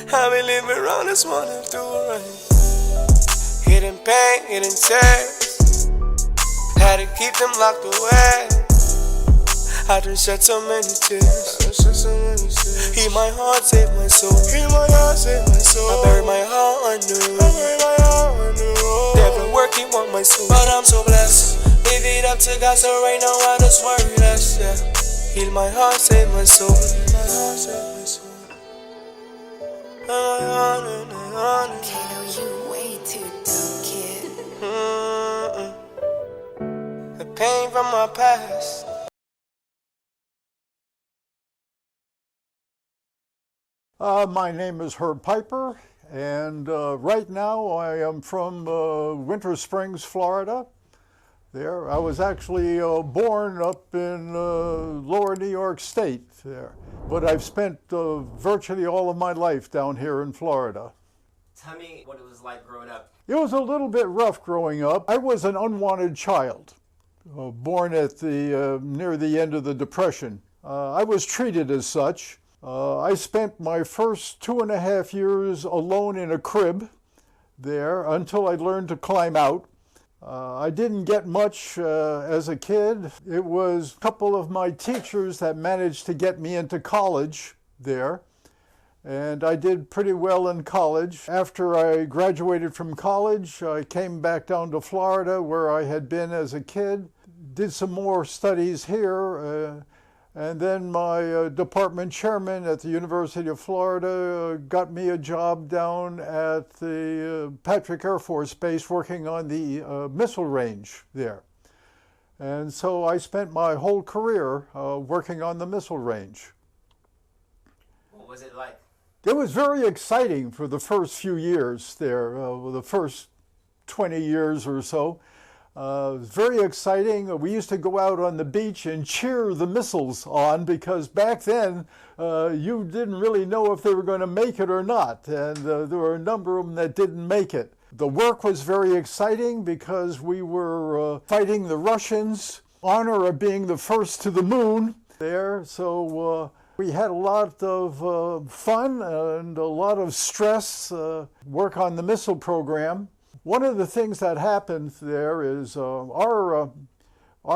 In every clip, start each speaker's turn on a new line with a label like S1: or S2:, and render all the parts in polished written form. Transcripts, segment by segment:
S1: I been living around this morning through rain. Hidden pain, hidden tears. Had to keep them locked away. I done shed so many tears. Heal my heart, save my soul. I buried my heart anew. Devil working on my soul, but I'm so blessed. Leave it up to God, so right now I just worry less. Yeah. Heal my heart, save my soul.
S2: Kato, you way too dumb, kid.
S1: The pain from my past.
S3: My name is Herb Piper, and right now I am from Winter Springs, Florida. There, I was actually born up in Lower New York State there, but I've spent virtually all of my life down here in Florida.
S4: Tell me what it was like growing up.
S3: It was a little bit rough growing up. I was an unwanted child, born at the near the end of the Depression. I was treated as such. I spent my first 2.5 years alone in a crib there until I learned to climb out. I didn't get much as a kid. It was a couple of my teachers that managed to get me into college there, and I did pretty well in college. After I graduated from college, I came back down to Florida where I had been as a kid, did some more studies here, and then my department chairman at the University of Florida got me a job down at the Patrick Air Force Base working on the missile range there. And so I spent my whole career working on the missile range.
S4: What was it like?
S3: It was very exciting for the first few years there, the first 20 years or so. It was very exciting. We used to go out on the beach and cheer the missiles on because back then you didn't really know if they were going to make it or not. And there were a number of them that didn't make it. The work was very exciting because we were fighting the Russians, honor of being the first to the moon there. So we had a lot of fun and a lot of stress, work on the missile program. One of the things that happened there is our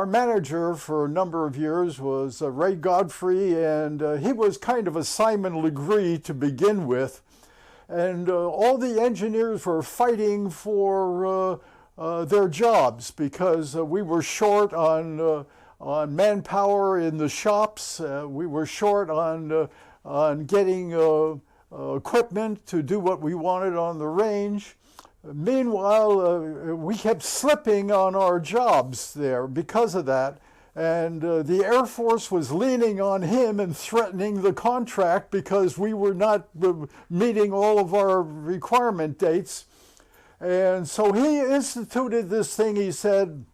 S3: manager for a number of years was Ray Godfrey, and he was kind of a Simon Legree to begin with. And all the engineers were fighting for their jobs because we were short on manpower in the shops. We were short on getting equipment to do what we wanted on the range. Meanwhile, we kept slipping on our jobs there because of that, and the Air Force was leaning on him and threatening the contract because we were not meeting all of our requirement dates. And so he instituted this thing. He said,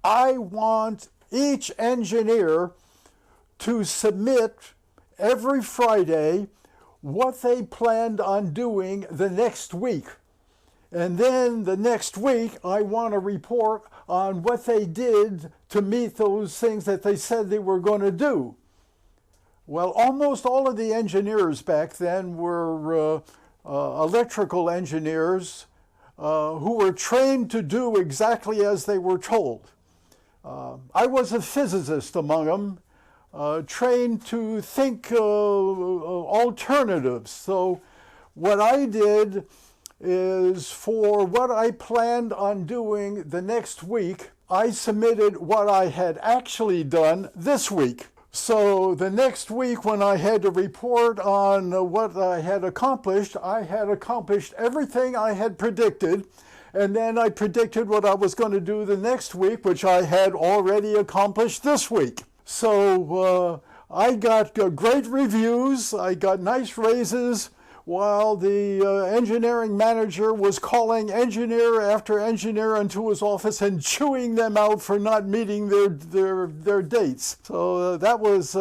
S3: I want each engineer to submit every Friday what they planned on doing the next week. And then the next week, I want a report on what they did to meet those things that they said they were going to do. Well, almost all of the engineers back then were electrical engineers who were trained to do exactly as they were told. I was a physicist among them, trained to think alternatives. So what I did is for what I planned on doing the next week, I submitted what I had actually done this week. So the next week when I had to report on what I had accomplished everything I had predicted, and then I predicted what I was going to do the next week, which I had already accomplished this week. So I got great reviews, I got nice raises, while the engineering manager was calling engineer after engineer into his office and chewing them out for not meeting their dates. So that was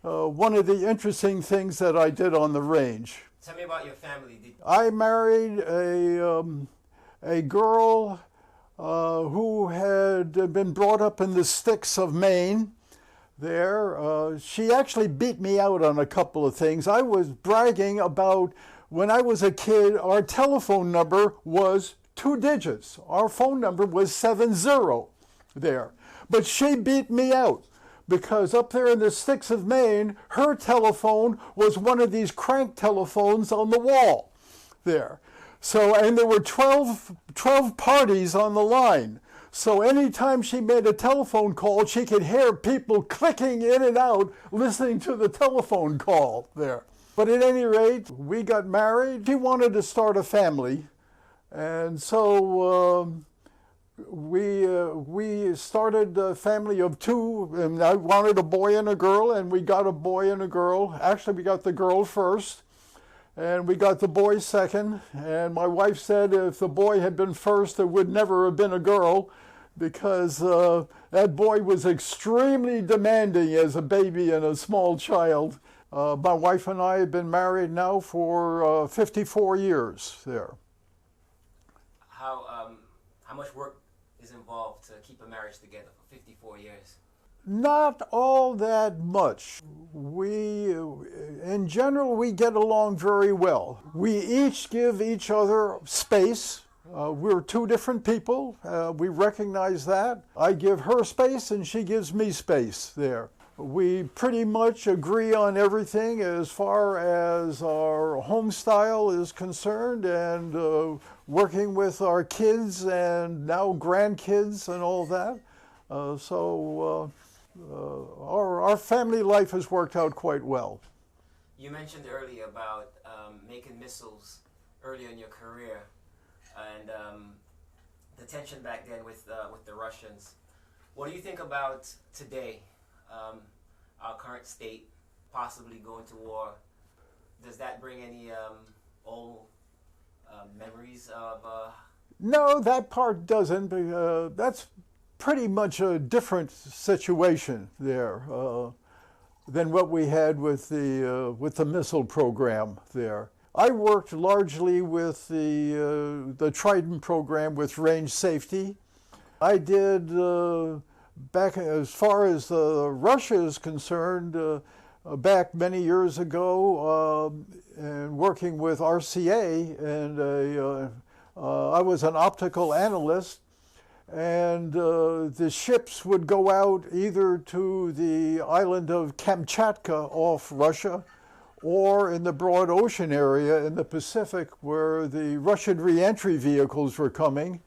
S3: one of the interesting things that I did on the range.
S4: Tell me about your family.
S3: I married a girl who had been brought up in the sticks of Maine. there. She actually beat me out on a couple of things. I was bragging about when I was a kid, our telephone number was 2 digits. Our phone number was 70 there. But she beat me out because up there in the sticks of Maine, her telephone was one of these crank telephones on the wall there. So, and there were 12 parties on the line. So anytime she made a telephone call, she could hear people clicking in and out, listening to the telephone call there. But at any rate, we got married. She wanted to start a family. And so we started a family of 2. And I wanted a boy and a girl, and we got a boy and a girl. Actually, we got the girl first. And we got the boy second, and my wife said if the boy had been first, there would never have been a girl, because that boy was extremely demanding as a baby and a small child. My wife and I have been married now for 54 years there.
S4: How much work is involved to keep a marriage together for 54 years?
S3: Not all that much. In general, we get along very well. We each give each other space. We're 2 different people. We recognize that. I give her space and she gives me space there. We pretty much agree on everything as far as our home style is concerned, and working with our kids and now grandkids and all that. Our family life has worked out quite well.
S4: You mentioned earlier about making missiles earlier in your career, and the tension back then with the Russians. What do you think about today, our current state, possibly going to war? Does that bring any old memories of?
S3: No, that part doesn't. That's pretty much a different situation there than what we had with the missile program there. I worked largely with the Trident program with range safety. I did back as far as Russia is concerned. Back many years ago, and working with RCA, and I was an optical analyst. And the ships would go out either to the island of Kamchatka off Russia, or in the broad ocean area in the Pacific where the Russian reentry vehicles were coming.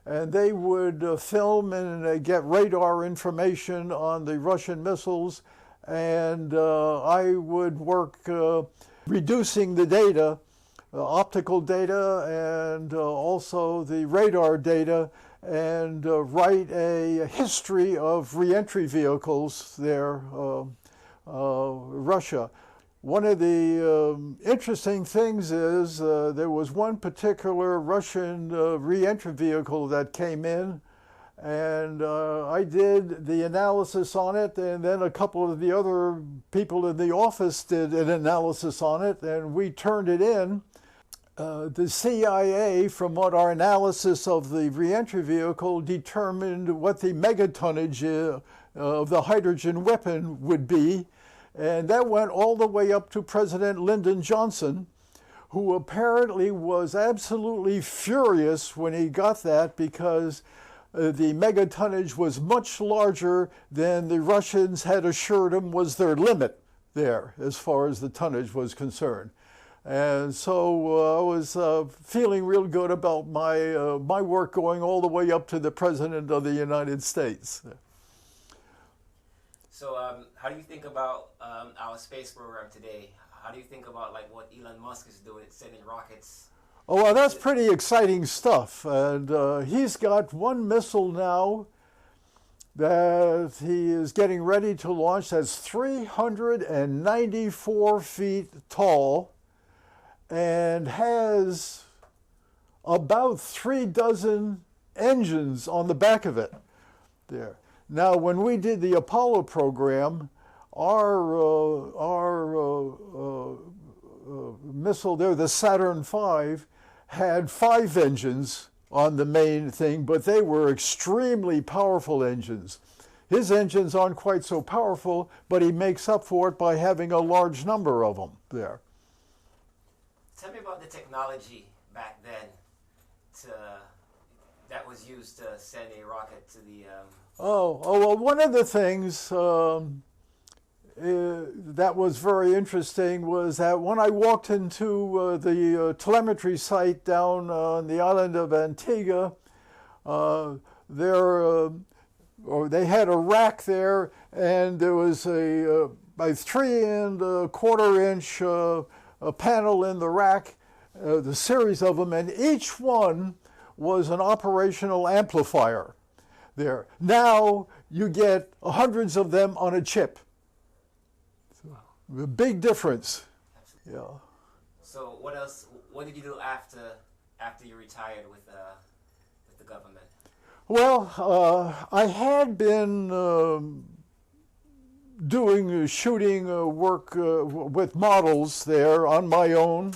S3: And they would film and get radar information on the Russian missiles. And I would work reducing the data, optical data, and also the radar data, and write a history of reentry vehicles there, Russia. One of the interesting things is there was one particular Russian reentry vehicle that came in, and I did the analysis on it, and then a couple of the other people in the office did an analysis on it, and we turned it in. The CIA, from what our analysis of the reentry vehicle, determined what the megatonnage of the hydrogen weapon would be. And that went all the way up to President Lyndon Johnson, who apparently was absolutely furious when he got that, because the megatonnage was much larger than the Russians had assured him was their limit there, as far as the tonnage was concerned. And so I was feeling real good about my work going all the way up to the President of the United States.
S4: So how do you think about our space program today? How do you think about like what Elon Musk is doing, sending rockets?
S3: Oh, well, that's pretty exciting stuff. And he's got one missile now that he is getting ready to launch that's 394 feet tall, and has about 36 engines on the back of it there. Now, when we did the Apollo program, our missile there, the Saturn V, had 5 engines on the main thing, but they were extremely powerful engines. His engines aren't quite so powerful, but he makes up for it by having a large number of them there.
S4: Tell me about the technology back then that was used to send a rocket to the...
S3: Well, one of the things that was very interesting was that when I walked into the telemetry site down on the island of Antigua, they had a rack there, and there was a 3 1/4 inch a panel in the rack, the series of them, and each one was an operational amplifier there. Now you get hundreds of them on a chip. A big difference. Yeah.
S4: So what else? What did you do after you retired with the government?
S3: Well, I had been doing shooting work with models there on my own,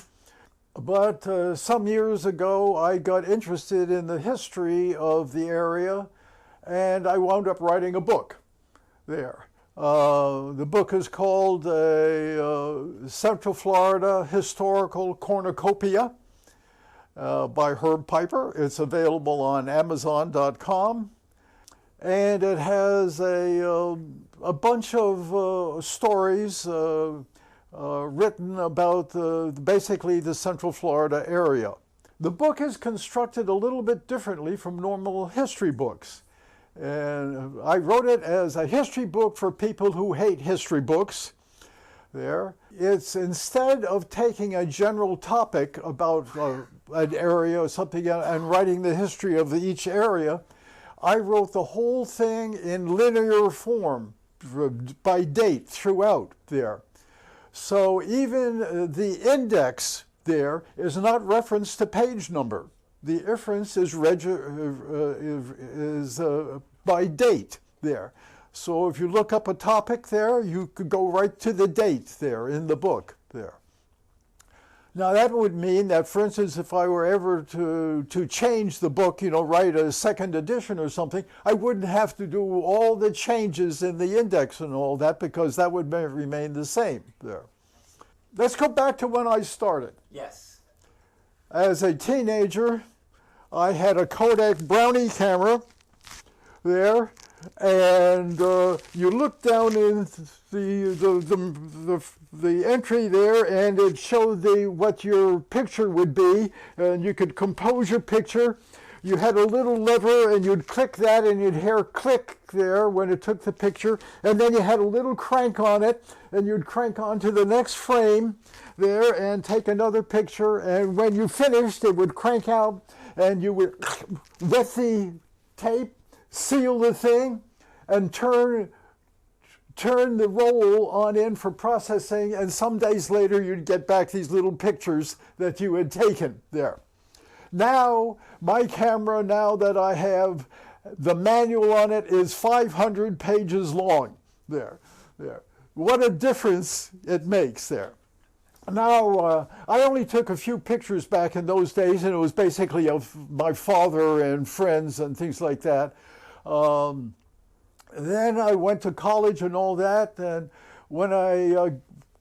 S3: but some years ago I got interested in the history of the area, and I wound up writing a book there. The book is called Central Florida Historical Cornucopia by Herb Piper. It's available on Amazon.com, and it has a bunch of stories written about basically the Central Florida area. The book is constructed a little bit differently from normal history books. And I wrote it as a history book for people who hate history books there. It's instead of taking a general topic about an area or something and writing the history of each area, I wrote the whole thing in linear form by date throughout there. So even the index there is not referenced to page number. The reference is by date there. So if you look up a topic there, you could go right to the date there in the book there. Now that would mean that, for instance, if I were ever to change the book, write a second edition or something, I wouldn't have to do all the changes in the index and all that, because that would remain the same there. Let's go back to when I started.
S4: Yes.
S3: As a teenager, I had a Kodak Brownie camera there, and you look down in the entry there, and it showed what your picture would be, and you could compose your picture. You had a little lever, and you'd click that, and you'd hear click there when it took the picture, and then you had a little crank on it, and you'd crank onto the next frame there and take another picture, and when you finished, it would crank out, and you would wet the tape, seal the thing, and turn the roll on in for processing, and some days later you'd get back these little pictures that you had taken there. Now, my camera, now that I have, the manual on it is 500 pages long there. What a difference it makes there. Now, I only took a few pictures back in those days, and it was basically of my father and friends and things like that. Then I went to college and all that, and when I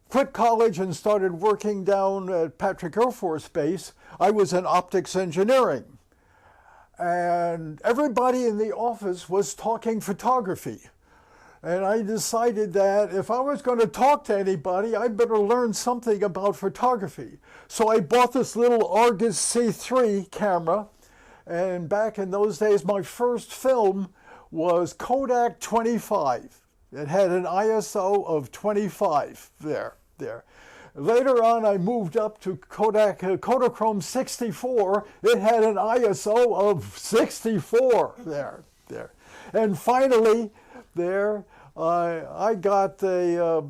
S3: quit college and started working down at Patrick Air Force Base, I was in optics engineering. And everybody in the office was talking photography. And I decided that if I was going to talk to anybody, I'd better learn something about photography. So I bought this little Argus C3 camera, and back in those days, my first film was Kodak 25. It had an ISO of 25 there. Later on, I moved up to Kodak Kodachrome 64. It had an ISO of 64 there. And finally, there, I got a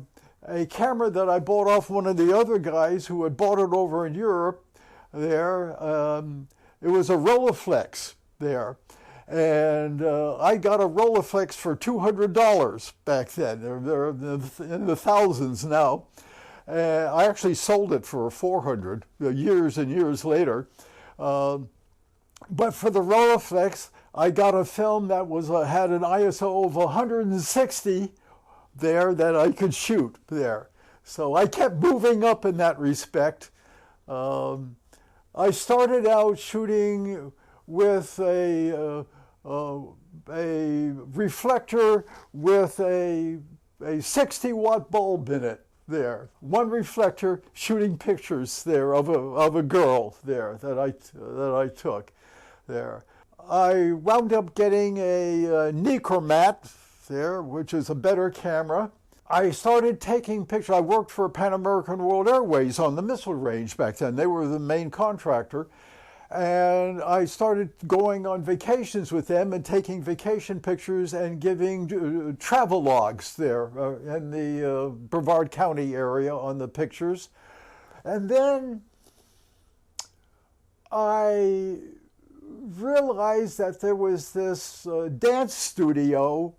S3: camera that I bought off one of the other guys who had bought it over in Europe there. It was a Rolleiflex there. And I got a Rolleiflex for $200 back then. They're in the thousands now. I actually sold it for $400 years and years later. But for the Rolleiflex, I got a film that had an ISO of 160 there that I could shoot there. So I kept moving up in that respect. I started out shooting with a reflector with a 60-watt bulb in it there. One reflector shooting pictures there of a girl there that I took there. I wound up getting a Nichromat there, which is a better camera. I started taking pictures. I worked for Pan American World Airways on the missile range back then. They were the main contractor. And I started going on vacations with them and taking vacation pictures and giving travel logs there in the Brevard County area on the pictures. And then I realized that there was this dance studio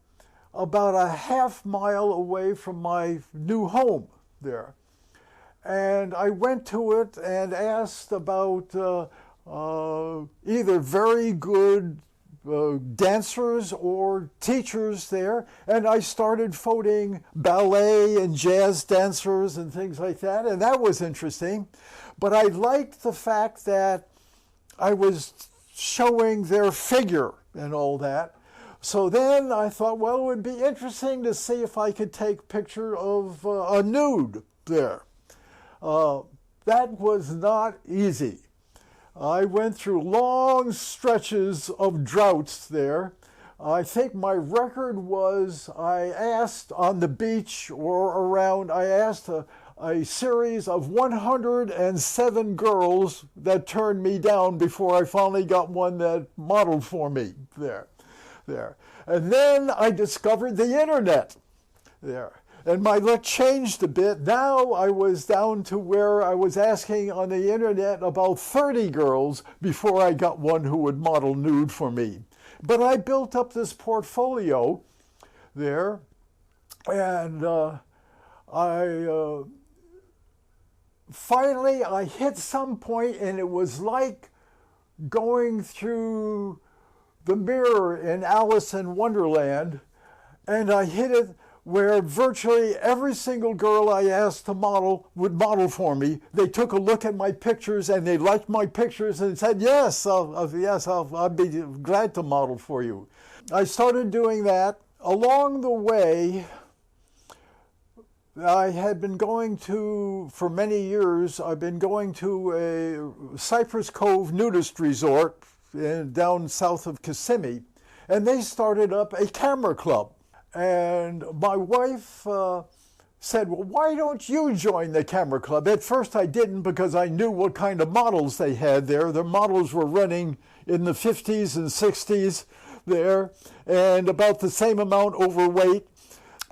S3: about a half-mile away from my new home there. And I went to it and asked about either very good dancers or teachers there, and I started photoing ballet and jazz dancers and things like that, and that was interesting. But I liked the fact that I was showing their figure and all that. So then I thought, well, it would be interesting to see if I could take a picture of a nude there. That was not easy. I went through long stretches of droughts there. I think my record was I asked on the beach or around, I asked a series of 107 girls that turned me down before I finally got one that modeled for me there. And then I discovered the internet there. And my luck changed a bit. Now I was down to where I was asking on the internet about 30 girls before I got one who would model nude for me. But I built up this portfolio there, and finally I hit some point, and it was like going through the mirror in Alice in Wonderland, and I hit it where virtually every single girl I asked to model would model for me. They took a look at my pictures and they liked my pictures and said, yes, I'll be glad to model for you. I started doing that. Along the way, I had been going to, for many years, I've been going to a Cypress Cove nudist resort down south of Kissimmee, and they started up a camera club. And my wife said, well, why don't you join the camera club? At first I didn't, because I knew what kind of models they had there. Their models were running in the 50s and 60s there, and about the same amount overweight.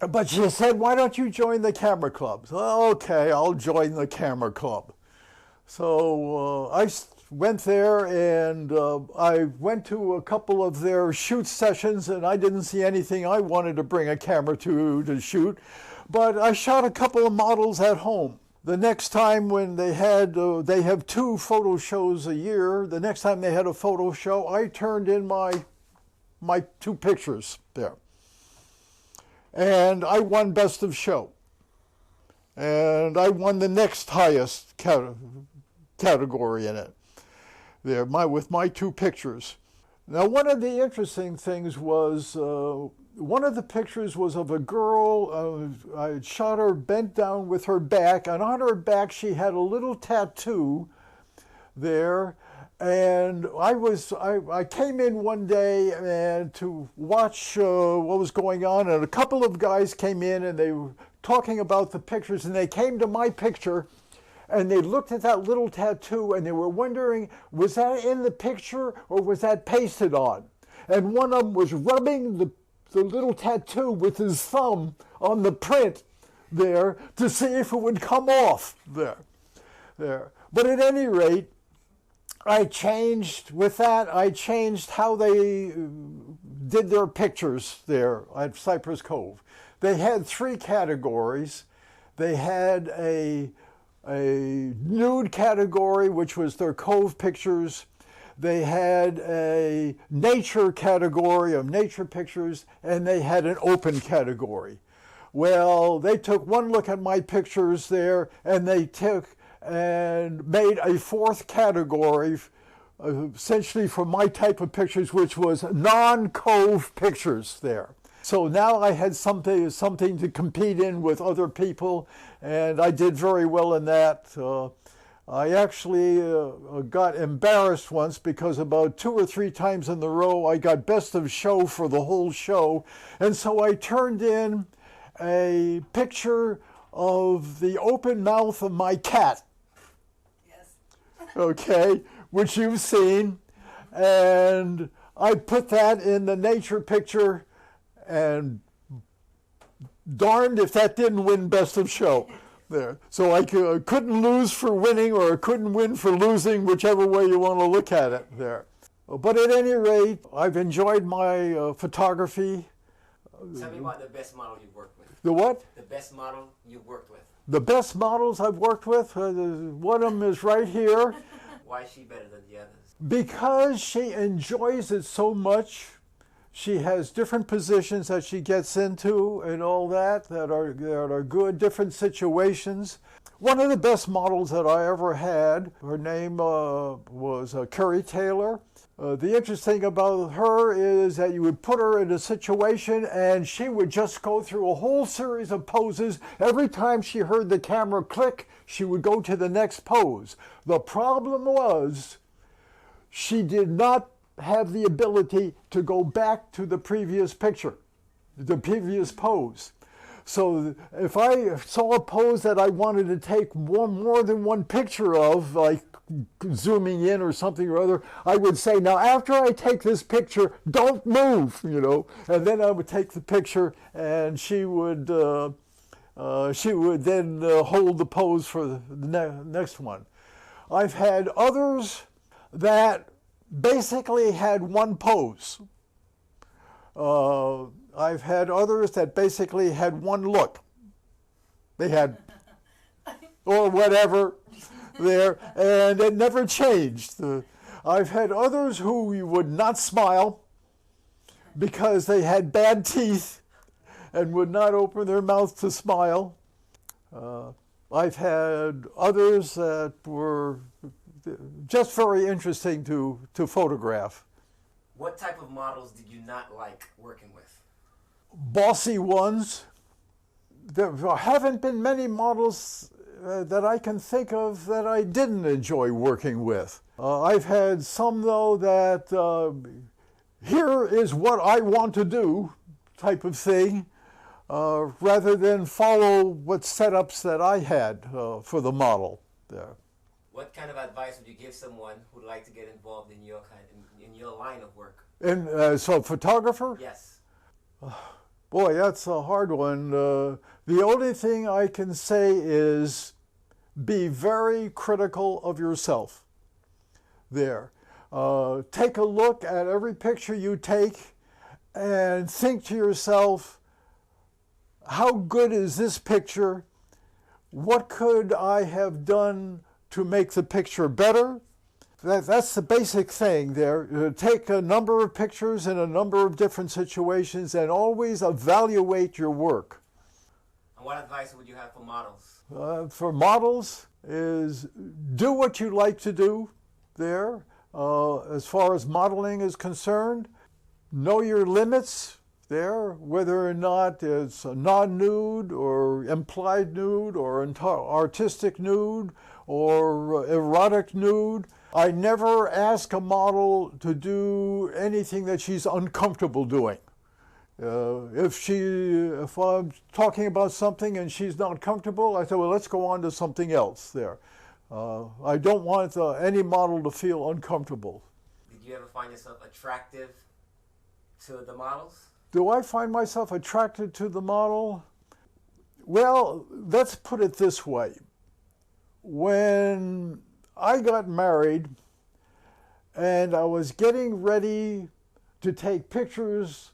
S3: But she said, why don't you join the camera club? So, okay, I'll join the camera club. So I went there, and I went to a couple of their shoot sessions, and I didn't see anything I wanted to bring a camera to shoot, but I shot a couple of models at home. The next time when they have 2 photo shows a year, the next time they had a photo show, I turned in my 2 pictures there. And I won Best of Show. And I won the next highest category in it there, with my 2 pictures. Now, one of the interesting things was, one of the pictures was of a girl. I shot her bent down with her back, and on her back she had a little tattoo there. And I came in one day and to watch what was going on, and a couple of guys came in and they were talking about the pictures, and they came to my picture and they looked at that little tattoo and they were wondering, was that in the picture or was that pasted on? And one of them was rubbing the little tattoo with his thumb on the print there to see if it would come off there. But at any rate, I changed how they did their pictures there at Cypress Cove. They had 3 categories. They had a nude category, which was their Cove pictures. they had a nature category of nature pictures, and they had an open category. Well, they took one look at my pictures there, and they took and made a fourth category, essentially for my type of pictures, which was non-cove pictures there. So now I had something to compete in with other people, and I did very well in that. I actually got embarrassed once because about 2 or 3 times in a row I got best of show for the whole show, and so I turned in a picture of the open mouth of my cat.
S2: Yes.
S3: Okay, which you've seen, and I put that in the nature picture, and darned if that didn't win best of show there. So I couldn't lose for winning, or I couldn't win for losing, whichever way you want to look at it there. But at any rate, I've enjoyed my photography.
S4: Tell me about the best model you've worked with.
S3: The what?
S4: The best model you've worked with.
S3: The best models I've worked with, one of them is right here.
S4: Why is she better than the others?
S3: Because she enjoys it so much. She has different positions that she gets into and all that are good, different situations. One of the best models that I ever had, her name was Carrie Taylor. The interesting thing about her is that you would put her in a situation and she would just go through a whole series of poses. Every time she heard the camera click, she would go to the next pose. The problem was she did not have the ability to go back to the previous picture, the previous pose. So if I saw a pose that I wanted to take more than one picture of, like zooming in or something or other, I would say, now after I take this picture, don't move, and then I would take the picture, and she would then hold the pose for the next one. I've had others that basically had one pose. I've had others that basically had one look. They had, or whatever, there, and it never changed. I've had others who would not smile because they had bad teeth and would not open their mouth to smile. I've had others that were just very interesting to photograph.
S4: What type of models did you not like working with?
S3: Bossy ones. There haven't been many models that I can think of that I didn't enjoy working with. I've had some, though, that here is what I want to do type of thing, rather than follow what setups that I had for the model there.
S4: What kind of advice would you give someone who'd like to get involved in your in your line of work?
S3: And so photographer?
S4: Yes.
S3: Boy, that's a hard one. The only thing I can say is be very critical of yourself there. Take a look at every picture you take and think to yourself, how good is this picture? What could I have done to make the picture better? That's the basic thing there. Take a number of pictures in a number of different situations and always evaluate your work.
S4: And what advice would you have for models?
S3: For models is do what you like to do there. As far as modeling is concerned, know your limits there, whether or not it's a non-nude or implied nude or artistic nude or erotic nude. I never ask a model to do anything that she's uncomfortable doing. If I'm talking about something and she's not comfortable, I say, well, let's go on to something else there. I don't want any model to feel uncomfortable.
S4: Did you ever find yourself attractive to the models?
S3: Do I find myself attracted to the model? Well, let's put it this way. When I got married and I was getting ready to take pictures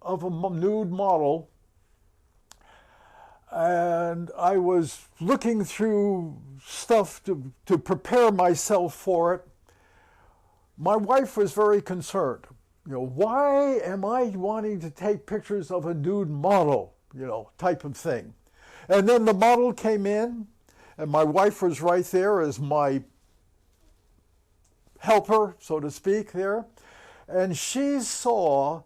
S3: of a nude model, and I was looking through stuff to prepare myself for it, my wife was very concerned. Why am I wanting to take pictures of a nude model, type of thing. And then the model came in, and my wife was right there as my helper, so to speak, there. And she saw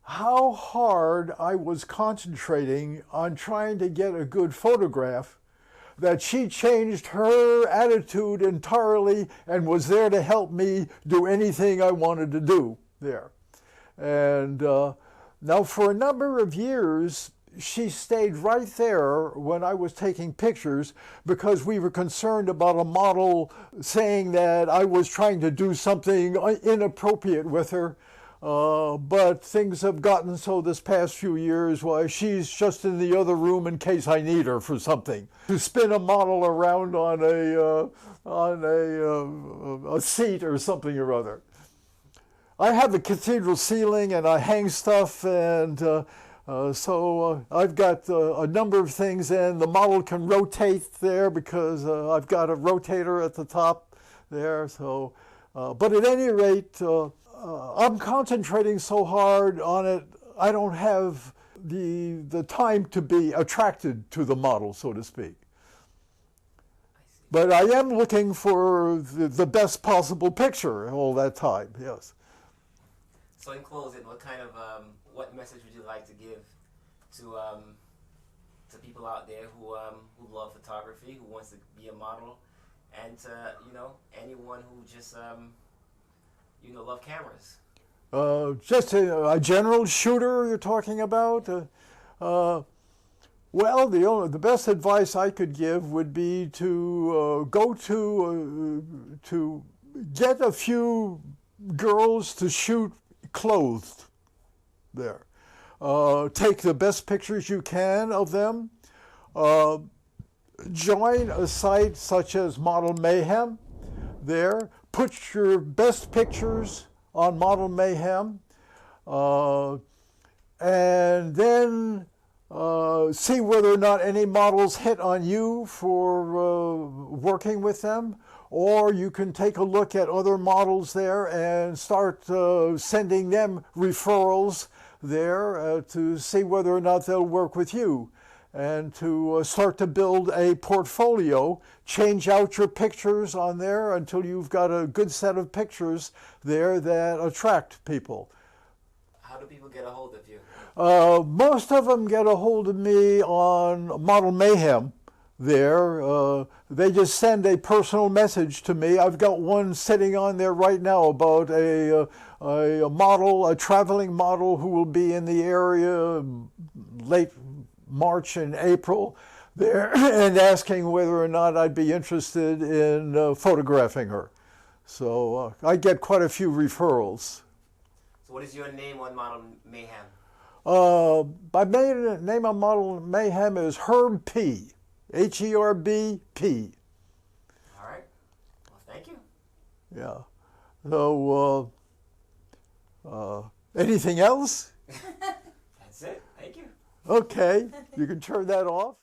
S3: how hard I was concentrating on trying to get a good photograph, that she changed her attitude entirely and was there to help me do anything I wanted to do there. And now for a number of years, she stayed right there when I was taking pictures because we were concerned about a model saying that I was trying to do something inappropriate with her. But things have gotten so this past few years, why she's just in the other room in case I need her for something. To spin a model around on a seat or something or other. I have a cathedral ceiling and I hang stuff, and so I've got a number of things, and the model can rotate there because I've got a rotator at the top there. So, but at any rate, I'm concentrating so hard on it, I don't have the time to be attracted to the model, so to speak. But I am looking for the best possible picture all that time, yes.
S4: So in closing, what message would you like to give to people out there who love photography, who wants to be a model, and to anyone who just love cameras?
S3: Just a general shooter you're talking about? Well, the best advice I could give would be to to get a few girls to shoot clothed there. Take the best pictures you can of them. Join a site such as Model Mayhem there. Put your best pictures on Model Mayhem, and then see whether or not any models hit on you for working with them, or you can take a look at other models there and start sending them referrals there to see whether or not they'll work with you, and to start to build a portfolio. Change out your pictures on there until you've got a good set of pictures there that attract people.
S4: How do people get a hold of you?
S3: Most of them get a hold of me on Model Mayhem there. They just send a personal message to me. I've got one sitting on there right now about a model, a traveling model who will be in the area late March and April there, and asking whether or not I'd be interested in photographing her. So I get quite a few referrals.
S4: So what is your name on Model Mayhem?
S3: My name on Model Mayhem is Herb P. Herb P.
S4: All right. Well, thank you.
S3: Yeah. So, anything else?
S4: That's it. Thank you.
S3: Okay. You can turn that off.